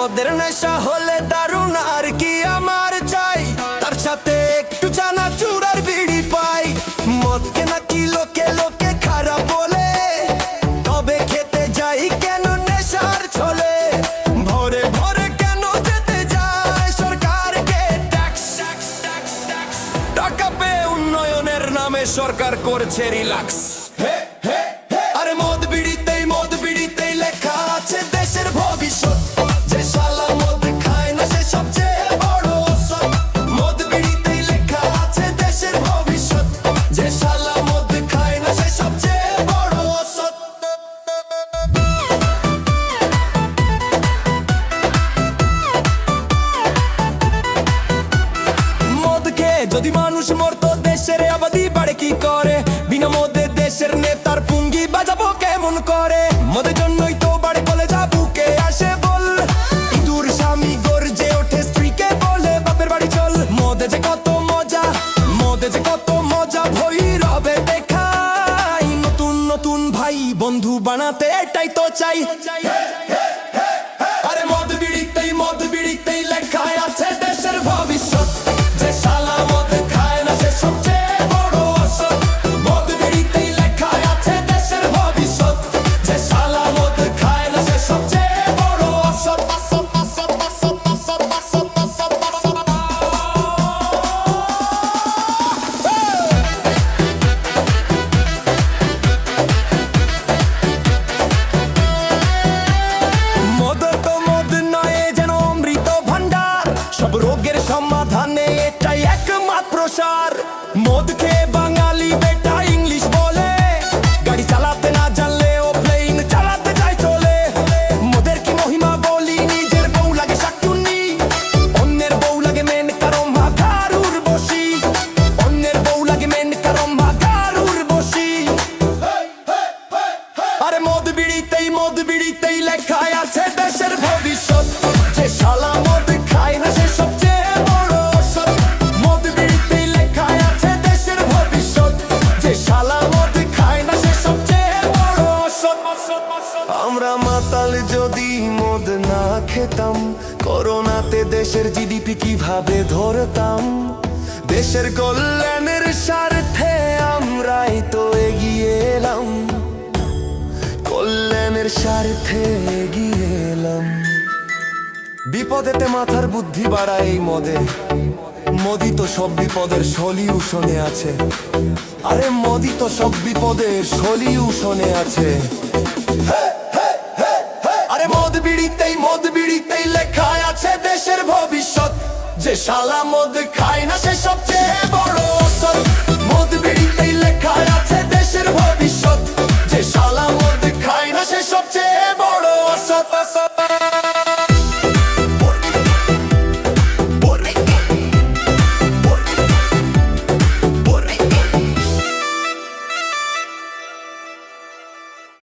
মদের নেশা হলে দারুণ আর কি আমার চাই, তার সাথে একটু চানাচুর আর বিড়ি পাই। মদকে নাকি লোকে লোকে খারাপ বলে, তবে খেতে যাই কেন নেশার ছলে। ভরে ভরে কেন যেতে যায় সরকারকে ট্যাক্স, টাকা পেয়ে উন্নয়নের নামে সরকার করছে রিল্যাক্স। আরে মদ বিড়িতেই লেখা আছে দেশের ভবিষ্যৎ। যে শালা মদ খায় না সে সবচেয়ে বড় অসৎ। মদ বিড়িতেই লেখা আছে দেশের ভবিষ্যৎ। যে শালা মদ খায় না সে সবচেয়ে বড় অসৎ। মদ খেয়ে যদি মানুষ মরতো দেশের আবাদি বাড়ে কি করে? বিনা মদে দেশের নেতার পুঙ্গি বাজাবো কেমন করে? মদের জন্যই তো বাড়ি বলে যা বুকে আসে বল। ইঁদুর স্বামী গর্জে ওঠে স্ত্রীকে বলে বাপের বাড়ি চল। মদে যে কত মজা, মদে যে কত মজা ভৈরবে দেখাই। নতুন নতুন ভাই বন্ধু বানাতে এটাই তো চাই। আরে মদ বিড়িতেই লেখা আছে দেশের ভবিষ্যৎ। যে শালা মদ খায় না সে সবচেয়ে বড় অসৎ। মদ বিড়িতেই লেখা আছে দেশের ভবিষ্যৎ। যে শালা মদ খায় না সে সবচেয়ে বড় অসৎ। মদ তো মদ নয় যেন অমৃত ভান্ডার, সব রোগের সমাধানে এটাই একমাত্র সার। মদ খেয়ে বাঙালি বেটা ইংলিশ বলে, গাড়ি চালাতে না জানলেও প্লেন চালাতে যায় চলে। মদের কি মহিমা বলি, নিজের বউ লাগে শাকচুন্নি, অন্যের বউ লাগে মেন কারণ ভাগারুর বসি। অন্যের বউ লাগে মেন কারণ ভাগারুর বসি। আরে মদ বিড়িতেই লেখা আছে দেশের ভবিষ্যৎ। যে শালা মদ খায় না সে সবচেয়ে বড় অসৎ। মদ বিড়িতেই লেখা আছে দেশের ভবিষ্যৎ। যে শালা মদ খায় না সে সবচেয়ে বড় অসৎ। আমরা মাতাল যদি মদ না খেতাম, করোনাতে দেশের জিডিপি কিভাবে ধরতাম? দেশের কল্যাণের স্বার্থে আমরাই তো এগিয়ে এলাম, কল্যাণের স্বার্থে এগিয়ে এলাম। বিপদেতে মাথার বুদ্ধি বাড়ায় এই মদে, মোদি তো সব বিপদের সলিউশনে আছে। আরে মোদি তো সব বিপদের সলিউশনে আছে। আরে মদ বিড়িতেই লেখা আছে দেশের ভবিষ্যৎ। যে শালা মদ খায় না সে সবচেয়ে